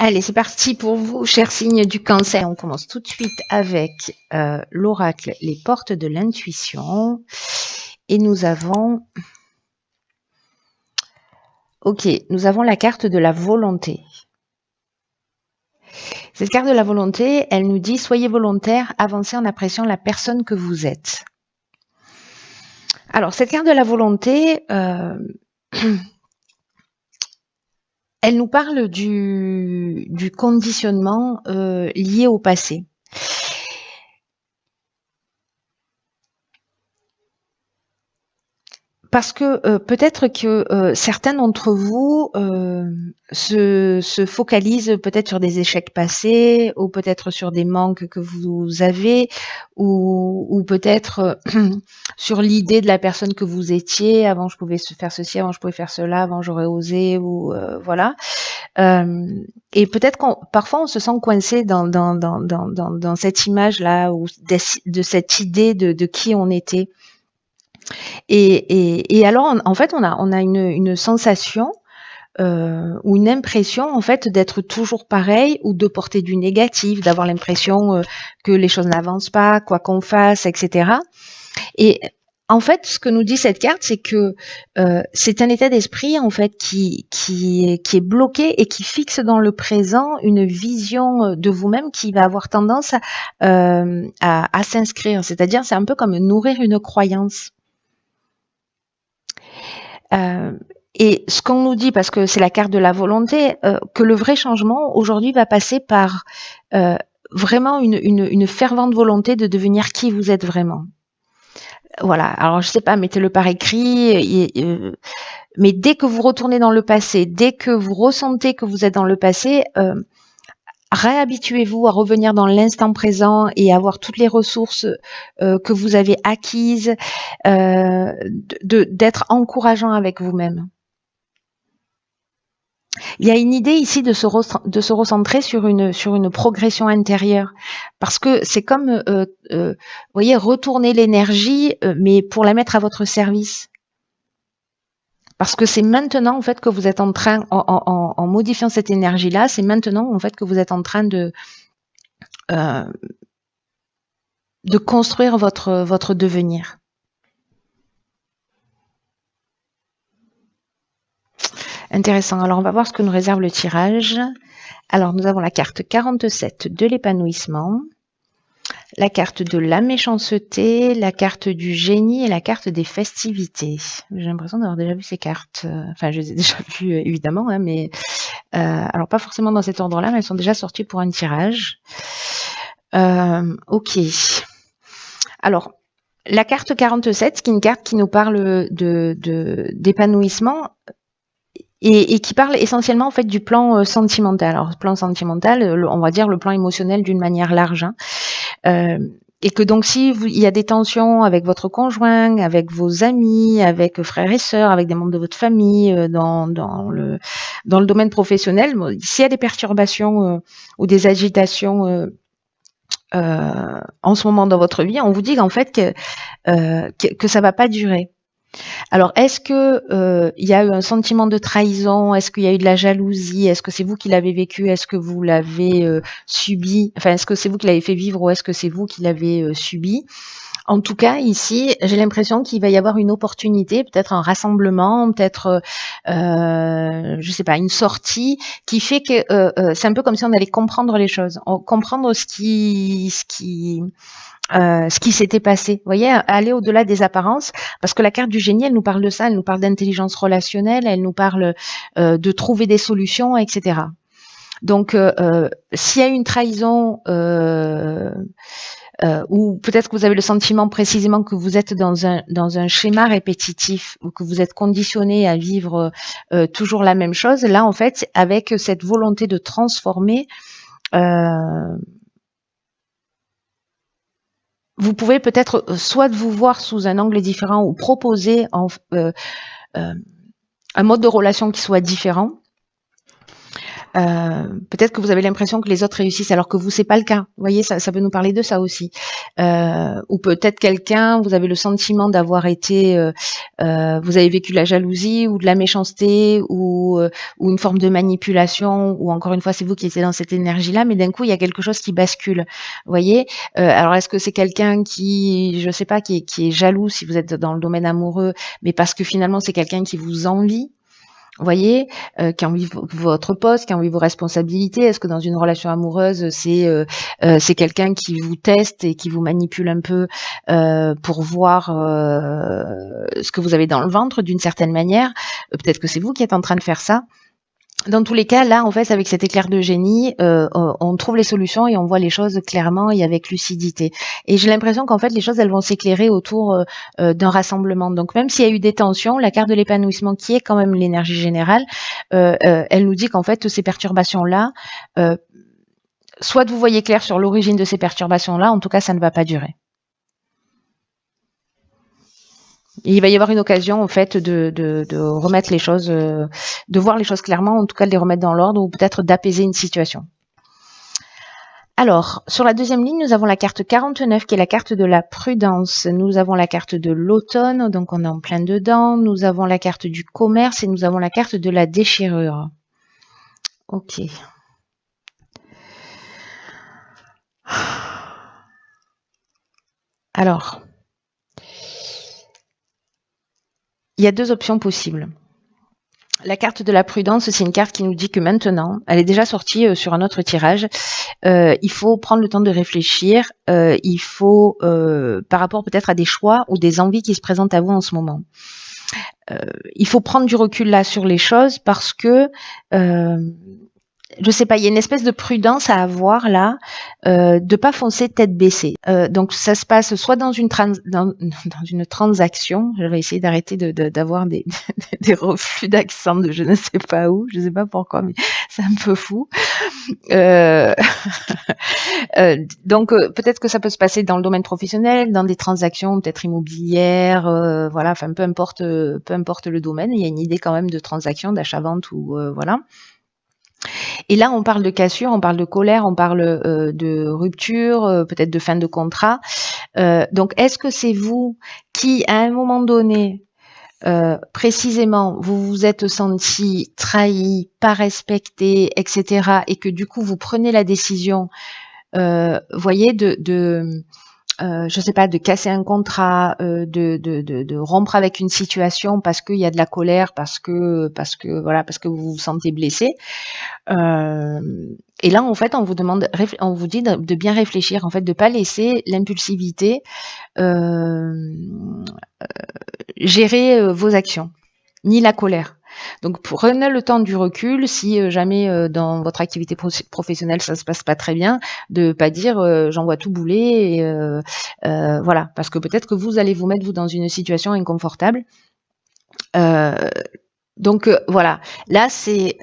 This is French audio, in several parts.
Allez, c'est parti pour vous, chers signes du Cancer. On commence tout de suite avec l'oracle, les portes de l'intuition. Et nous avons... Ok, nous avons la carte de la volonté. Cette carte de la volonté, elle nous dit « Soyez volontaire, avancez en appréciant la personne que vous êtes ». Alors, cette carte de la volonté... elle nous parle du conditionnement lié au passé. Parce que peut-être que certains d'entre vous se focalisent peut-être sur des échecs passés ou peut-être sur des manques que vous avez ou peut-être sur l'idée de la personne que vous étiez. Avant, je pouvais faire ceci, avant, je pouvais faire cela, avant, j'aurais osé ou voilà. Et peut-être parfois on se sent coincé dans cette image-là ou de cette idée de qui on était. Et alors, en fait, on a une sensation ou une impression, en fait, d'être toujours pareil ou de porter du négatif, d'avoir l'impression que les choses n'avancent pas, quoi qu'on fasse, etc. Et en fait, ce que nous dit cette carte, c'est que c'est un état d'esprit, en fait, qui est bloqué et qui fixe dans le présent une vision de vous-même qui va avoir tendance à s'inscrire. C'est-à-dire, c'est un peu comme nourrir une croyance. Et ce qu'on nous dit, parce que c'est la carte de la volonté, que le vrai changement aujourd'hui va passer par vraiment une fervente volonté de devenir qui vous êtes vraiment. Voilà, alors je sais pas, mettez-le par écrit, mais dès que vous retournez dans le passé, dès que vous ressentez que vous êtes dans le passé, réhabituez-vous à revenir dans l'instant présent et avoir toutes les ressources que vous avez acquises, d'être encourageant avec vous-même. Il y a une idée ici de se recentrer sur une progression intérieure, parce que c'est comme, vous voyez, retourner l'énergie, mais pour la mettre à votre service. Parce que c'est maintenant en fait que vous êtes en train, en modifiant cette énergie-là, c'est maintenant en fait que vous êtes en train de construire votre devenir. Intéressant. Alors, on va voir ce que nous réserve le tirage. Alors, nous avons la carte 47 de l'épanouissement, la carte de la méchanceté, la carte du génie et la carte des festivités. J'ai l'impression d'avoir déjà vu ces cartes. Enfin, je les ai déjà vues, évidemment, hein, mais alors pas forcément dans cet ordre-là, mais elles sont déjà sorties pour un tirage. Ok. Alors, la carte 47, qui est une carte qui nous parle d'épanouissement, et qui parle essentiellement en fait du plan sentimental. Alors, plan sentimental, on va dire le plan émotionnel d'une manière large. Hein. Et que donc, si il y a des tensions avec votre conjoint, avec vos amis, avec frères et sœurs, avec des membres de votre famille, dans le domaine professionnel, s'il y a des perturbations ou des agitations en ce moment dans votre vie, on vous dit qu'en fait que ça va pas durer. Alors, est-ce que il y a eu un sentiment de trahison? Est-ce qu'il y a eu de la jalousie? Est-ce que c'est vous qui l'avez vécu? Est-ce que vous l'avez subi? Enfin, est-ce que c'est vous qui l'avez fait vivre ou est-ce que c'est vous qui l'avez subi? En tout cas, ici, j'ai l'impression qu'il va y avoir une opportunité, peut-être un rassemblement, peut-être, je sais pas, une sortie qui fait que c'est un peu comme si on allait comprendre les choses, comprendre ce qui s'était passé. Vous voyez, aller au-delà des apparences, parce que la carte du génie, elle nous parle de ça, elle nous parle d'intelligence relationnelle, elle nous parle de trouver des solutions, etc. Donc, s'il y a une trahison, ou peut-être que vous avez le sentiment précisément que vous êtes dans un schéma répétitif ou que vous êtes conditionné à vivre toujours la même chose, là, en fait, avec cette volonté de transformer, vous pouvez peut-être soit de vous voir sous un angle différent ou proposer un mode de relation qui soit différent. Peut-être que vous avez l'impression que les autres réussissent alors que vous, c'est pas le cas. Vous voyez, ça peut nous parler de ça aussi. ou peut-être quelqu'un, vous avez le sentiment d'avoir été, vous avez vécu de la jalousie ou de la méchanceté ou une forme de manipulation, ou encore une fois c'est vous qui étiez dans cette énergie-là, mais d'un coup il y a quelque chose qui bascule. Vous voyez, alors est-ce que c'est quelqu'un qui, je sais pas, qui est jaloux si vous êtes dans le domaine amoureux, mais parce que finalement c'est quelqu'un qui vous envie? Vous voyez, qui a envie votre poste, qui a envie vos responsabilités. Est-ce que dans une relation amoureuse, c'est quelqu'un qui vous teste et qui vous manipule un peu pour voir ce que vous avez dans le ventre d'une certaine manière? Peut-être que c'est vous qui êtes en train de faire ça. Dans tous les cas, là, en fait, avec cet éclair de génie, on trouve les solutions et on voit les choses clairement et avec lucidité. Et j'ai l'impression qu'en fait, les choses, elles vont s'éclairer autour d'un rassemblement. Donc, même s'il y a eu des tensions, la carte de l'épanouissement, qui est quand même l'énergie générale, elle nous dit qu'en fait, ces perturbations-là, soit vous voyez clair sur l'origine de ces perturbations-là, en tout cas, ça ne va pas durer. Et il va y avoir une occasion, en fait, de remettre les choses, de voir les choses clairement, en tout cas de les remettre dans l'ordre, ou peut-être d'apaiser une situation. Alors, sur la deuxième ligne, nous avons la carte 49, qui est la carte de la prudence. Nous avons la carte de l'automne, donc on est en plein dedans. Nous avons la carte du commerce et nous avons la carte de la déchirure. Ok. Alors, il y a deux options possibles. La carte de la prudence, c'est une carte qui nous dit que maintenant, elle est déjà sortie sur un autre tirage, il faut prendre le temps de réfléchir, il faut, par rapport peut-être à des choix ou des envies qui se présentent à vous en ce moment. Il faut prendre du recul là sur les choses parce que je sais pas, il y a une espèce de prudence à avoir là, de pas foncer tête baissée. Donc ça se passe soit dans une transaction. Je vais essayer d'arrêter d'avoir des reflux d'accent de je ne sais pas où, je sais pas pourquoi, mais c'est un peu fou. Donc peut-être que ça peut se passer dans le domaine professionnel, dans des transactions peut-être immobilières, voilà, enfin peu importe le domaine, il y a une idée quand même de transaction, d'achat-vente ou voilà. Et là, on parle de cassure, on parle de colère, on parle de rupture, peut-être de fin de contrat. Donc, est-ce que c'est vous qui, à un moment donné, précisément, vous vous êtes senti trahi, pas respecté, etc., et que du coup, vous prenez la décision, voyez, je sais pas, de casser un contrat, de rompre avec une situation parce qu'il y a de la colère, parce que voilà, parce que vous vous sentez blessé. Et là, en fait, on vous dit de bien réfléchir, en fait, de pas laisser l'impulsivité gérer vos actions, ni la colère. Donc, prenez le temps du recul. Si jamais dans votre activité professionnelle ça se passe pas très bien, de pas dire j'envoie tout bouler, et voilà, parce que peut-être que vous allez vous mettre dans une situation inconfortable. Donc voilà, là c'est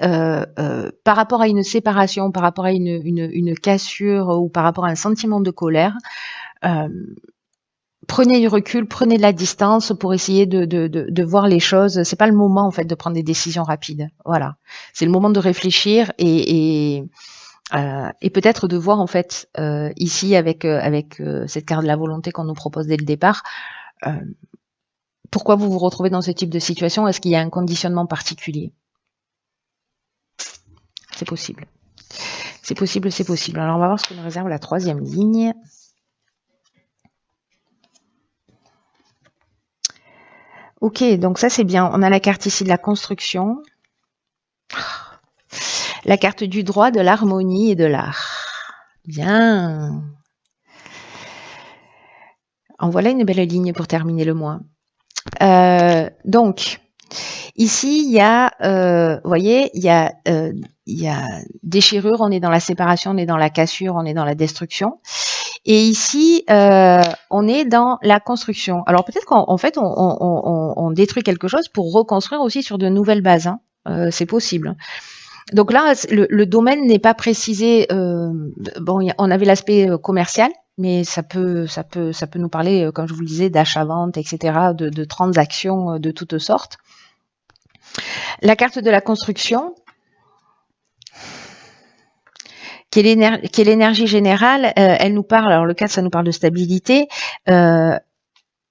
par rapport à une séparation, par rapport à une cassure ou par rapport à un sentiment de colère. Prenez du recul, prenez de la distance pour essayer de voir les choses. C'est pas le moment en fait de prendre des décisions rapides. Voilà, c'est le moment de réfléchir et peut-être de voir en fait ici avec cette carte de la volonté qu'on nous propose dès le départ. Pourquoi vous vous retrouvez dans ce type de situation? Est-ce qu'il y a un conditionnement particulier? C'est possible. C'est possible, c'est possible. Alors on va voir ce que nous réserve la troisième ligne. Ok, donc ça c'est bien. On a la carte ici de la construction. La carte du droit, de l'harmonie et de l'art. Bien. En voilà une belle ligne pour terminer le mois. Donc, ici, il y a, vous voyez, il y a déchirure, on est dans la séparation, on est dans la cassure, on est dans la destruction. Et ici, on est dans la construction. Alors peut-être qu'en fait, on détruit quelque chose pour reconstruire aussi sur de nouvelles bases. Hein. C'est possible. Donc là, le domaine n'est pas précisé. Bon, on avait l'aspect commercial, mais ça peut nous parler, comme je vous le disais, d'achat-vente, etc., de transactions de toutes sortes. La carte de la construction, qui est l'énergie générale, elle nous parle, alors le 4, ça nous parle de stabilité. Là,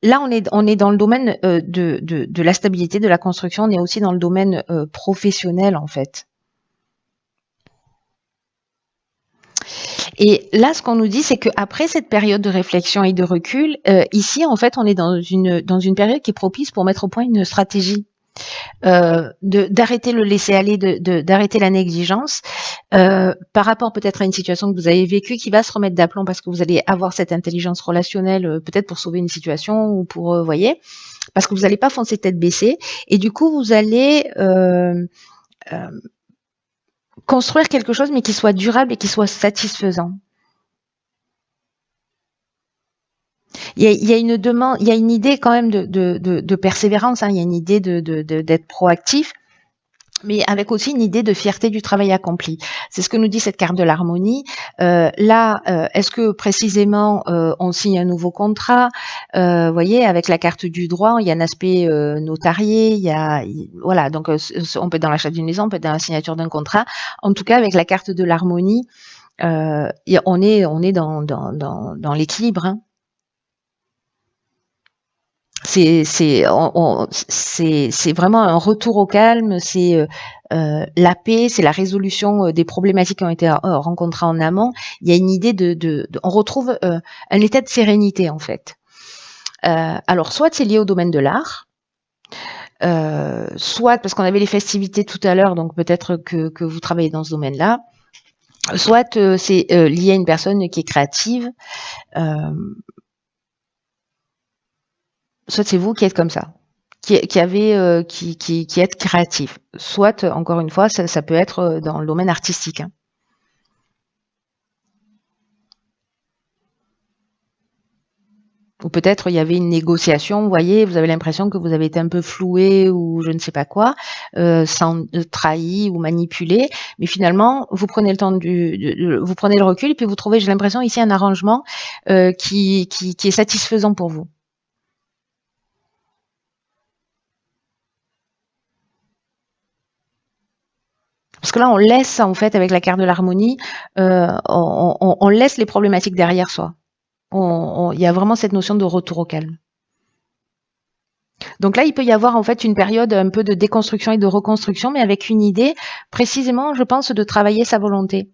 on est dans le domaine de la stabilité, de la construction. On est aussi dans le domaine professionnel, en fait. Et là, ce qu'on nous dit, c'est qu'après cette période de réflexion et de recul, ici, en fait, on est dans une période qui est propice pour mettre au point une stratégie. D'arrêter le laisser-aller, d'arrêter la négligence, par rapport peut-être à une situation que vous avez vécue qui va se remettre d'aplomb parce que vous allez avoir cette intelligence relationnelle, peut-être pour sauver une situation ou pour, voyez, parce que vous n'allez pas foncer tête baissée, et du coup, vous allez construire quelque chose, mais qui soit durable et qui soit satisfaisant. Il y a une demande, il y a une idée quand même de persévérance, hein, il y a une idée d'être proactif, mais avec aussi une idée de fierté du travail accompli. C'est ce que nous dit cette carte de l'harmonie. Est-ce que précisément on signe un nouveau contrat? Voyez, avec la carte du droit, il y a un aspect notarié, voilà, donc on peut être dans l'achat d'une maison, on peut être dans la signature d'un contrat. En tout cas, avec la carte de l'harmonie, on est dans l'équilibre, hein. C'est vraiment un retour au calme, c'est la paix, c'est la résolution des problématiques qui ont été rencontrées en amont. Il y a une idée on retrouve un état de sérénité en fait. Alors soit c'est lié au domaine de l'art, soit parce qu'on avait les festivités tout à l'heure, donc peut-être que vous travaillez dans ce domaine-là, soit c'est lié à une personne qui est créative, soit c'est vous qui êtes comme ça, qui êtes créatif. Soit, encore une fois, ça peut être dans le domaine artistique, hein. Ou peut-être il y avait une négociation, vous voyez, vous avez l'impression que vous avez été un peu floué ou je ne sais pas quoi, trahi ou manipulé, mais finalement vous prenez le temps vous prenez le recul et puis vous trouvez, j'ai l'impression ici, un arrangement qui est satisfaisant pour vous. Parce que là, on laisse, en fait, avec la carte de l'harmonie, on laisse les problématiques derrière soi. Il y a vraiment cette notion de retour au calme. Donc là, il peut y avoir en fait une période un peu de déconstruction et de reconstruction, mais avec une idée, précisément, je pense, de travailler sa volonté.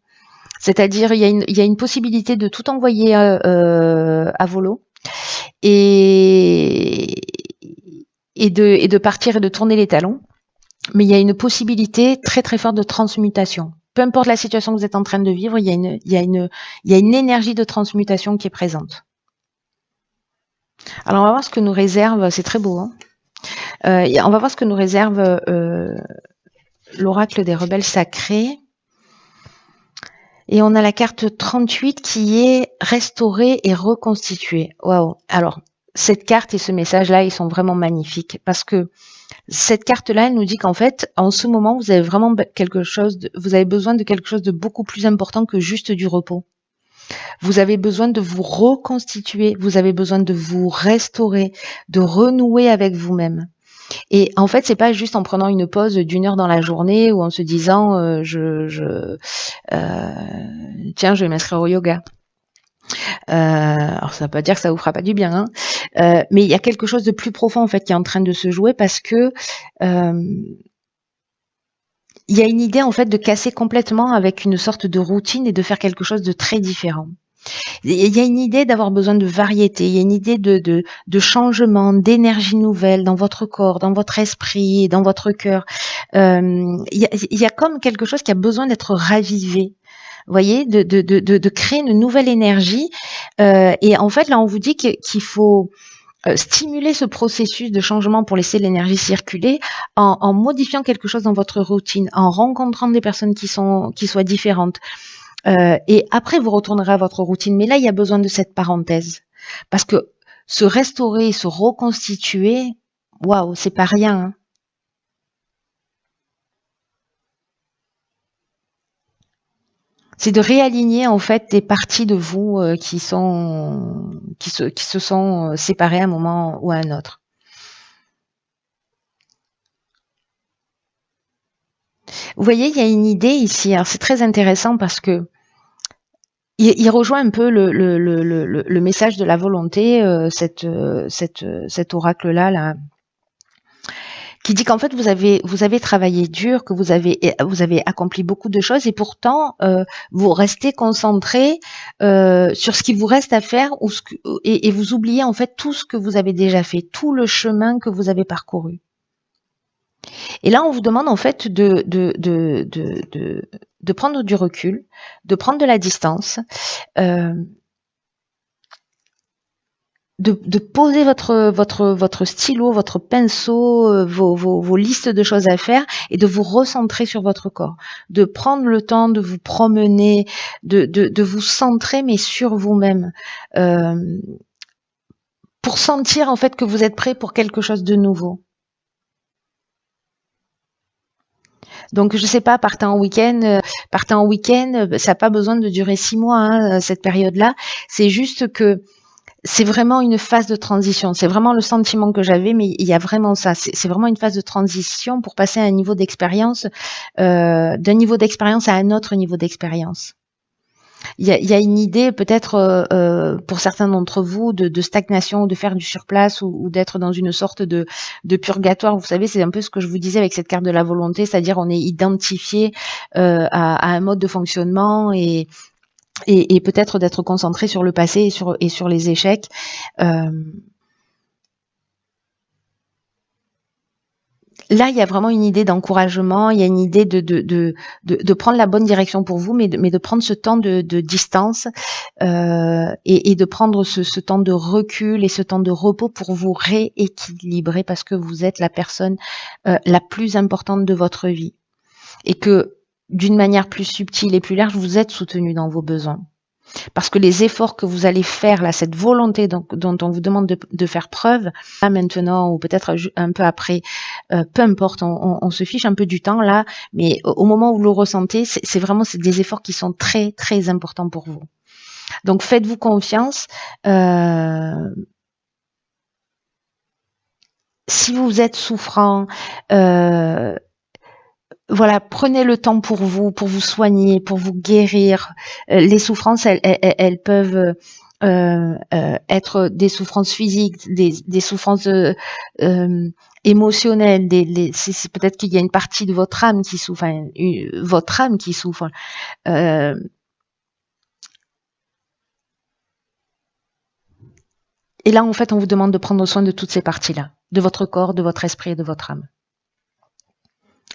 C'est-à-dire, il y a une possibilité de tout envoyer à volo et de partir et de tourner les talons. Mais il y a une possibilité très très forte de transmutation. Peu importe la situation que vous êtes en train de vivre, il y a une énergie de transmutation qui est présente. Alors on va voir ce que nous réserve, c'est très beau, hein. On va voir ce que nous réserve l'oracle des rebelles sacrés. Et on a la carte 38 qui est restaurée et reconstituée. Waouh. Alors, cette carte et ce message-là, ils sont vraiment magnifiques parce que cette carte-là, elle nous dit qu'en fait, en ce moment, vous avez vraiment vous avez besoin de quelque chose de beaucoup plus important que juste du repos. Vous avez besoin de vous reconstituer, vous avez besoin de vous restaurer, de renouer avec vous-même. Et en fait, c'est pas juste en prenant une pause d'1 heure dans la journée ou en se disant tiens, je vais m'inscrire au yoga. Alors ça veut pas dire que ça vous fera pas du bien, hein. Mais il y a quelque chose de plus profond en fait qui est en train de se jouer parce que il y a une idée en fait de casser complètement avec une sorte de routine et de faire quelque chose de très différent. Il y a une idée d'avoir besoin de variété, il y a une idée de changement, d'énergie nouvelle dans votre corps, dans votre esprit, dans votre cœur. Il y a comme quelque chose qui a besoin d'être ravivé. Vous voyez, de créer une nouvelle énergie. Et en fait, là, on vous dit qu'il faut stimuler ce processus de changement pour laisser l'énergie circuler en modifiant quelque chose dans votre routine, en rencontrant des personnes qui soient différentes. Et après, vous retournerez à votre routine. Mais là, il y a besoin de cette parenthèse. Parce que se restaurer, se reconstituer, waouh, c'est pas rien, hein. C'est de réaligner en fait des parties de vous qui se sont séparées à un moment ou à un autre. Vous voyez, il y a une idée ici. Alors c'est très intéressant parce que il rejoint un peu le message de la volonté, cet oracle-là, là, qui dit qu'en fait vous avez travaillé dur, que vous avez accompli beaucoup de choses et pourtant vous restez concentré sur ce qui vous reste à faire et vous oubliez en fait tout ce que vous avez déjà fait, tout le chemin que vous avez parcouru. Et là, on vous demande en fait de prendre du recul, de prendre de la distance, euh, de poser votre stylo, votre pinceau, vos listes de choses à faire et de vous recentrer sur votre corps, de prendre le temps de vous promener, de vous centrer mais sur vous-même, pour sentir en fait que vous êtes prêt pour quelque chose de nouveau. Donc je sais pas, partez en week-end, ça n'a pas besoin de durer 6 mois, hein, cette période-là. C'est juste que c'est vraiment une phase de transition. C'est vraiment le sentiment que j'avais, mais il y a vraiment ça. C'est vraiment une phase de transition pour passer à un niveau d'expérience, d'un niveau d'expérience à un autre niveau d'expérience. Il y a une idée peut-être pour certains d'entre vous de stagnation, de faire du surplace ou d'être dans une sorte de purgatoire. Vous savez, c'est un peu ce que je vous disais avec cette carte de la volonté, c'est-à-dire on est identifié à un mode de fonctionnement et peut-être d'être concentré sur le passé et sur les échecs. Là, il y a vraiment une idée d'encouragement, il y a une idée de prendre la bonne direction pour vous, mais de prendre ce temps de distance et de prendre ce temps de recul et ce temps de repos pour vous rééquilibrer parce que vous êtes la personne la plus importante de votre vie et que d'une manière plus subtile et plus large, vous êtes soutenu dans vos besoins. Parce que les efforts que vous allez faire, là, cette volonté dont on vous demande de faire preuve, là maintenant ou peut-être un peu après, peu importe, on se fiche un peu du temps là, mais au moment où vous le ressentez, c'est vraiment des efforts qui sont très très importants pour vous. Donc faites-vous confiance. Si vous êtes souffrant, voilà, prenez le temps pour vous soigner, pour vous guérir. Les souffrances, elles peuvent être des souffrances physiques, des souffrances émotionnelles. C'est peut-être qu'il y a une partie de votre âme qui souffre, enfin, votre âme qui souffre. Euh, et là, en fait, on vous demande de prendre soin de toutes ces parties-là, de votre corps, de votre esprit et de votre âme.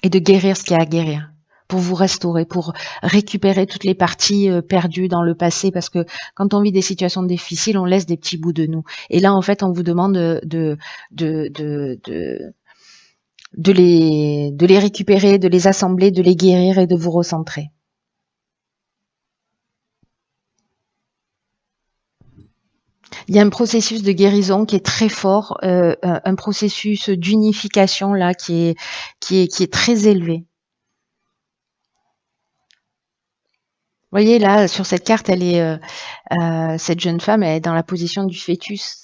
Et de guérir ce qu'il y a à guérir, pour vous restaurer, pour récupérer toutes les parties perdues dans le passé, parce que quand on vit des situations difficiles, on laisse des petits bouts de nous. Et là, en fait, on vous demande de les récupérer, de les assembler, de les guérir et de vous recentrer. Il y a un processus de guérison qui est très fort, un processus d'unification là qui est très élevé. Vous voyez là sur cette carte, elle est cette jeune femme, elle est dans la position du fœtus.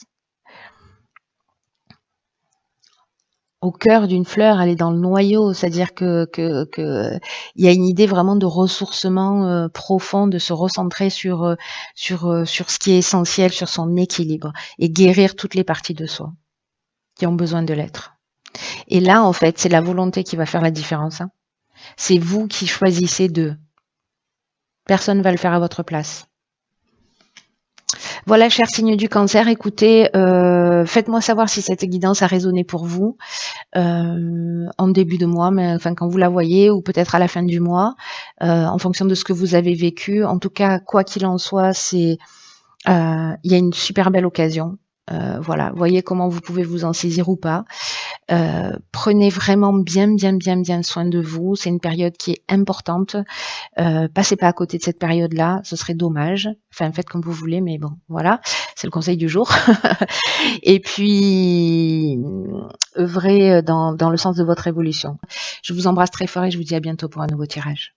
Au cœur d'une fleur, elle est dans le noyau, c'est-à-dire que il y a une idée vraiment de ressourcement profond, de se recentrer sur ce qui est essentiel, sur son équilibre et guérir toutes les parties de soi qui ont besoin de l'être. Et là, en fait, c'est la volonté qui va faire la différence. Hein. C'est vous qui choisissez d'eux. Personne ne va le faire à votre place. Voilà, cher signe du cancer, écoutez, faites-moi savoir si cette guidance a résonné pour vous en début de mois, mais enfin quand vous la voyez, ou peut-être à la fin du mois, en fonction de ce que vous avez vécu. En tout cas, quoi qu'il en soit, il y a une super belle occasion. Voilà, voyez comment vous pouvez vous en saisir ou pas. Prenez vraiment bien soin de vous. C'est une période qui est importante. Passez pas à côté de cette période-là, ce serait dommage. Enfin, faites comme vous voulez, mais bon, voilà, c'est le conseil du jour. Et puis, œuvrez dans le sens de votre évolution. Je vous embrasse très fort et je vous dis à bientôt pour un nouveau tirage.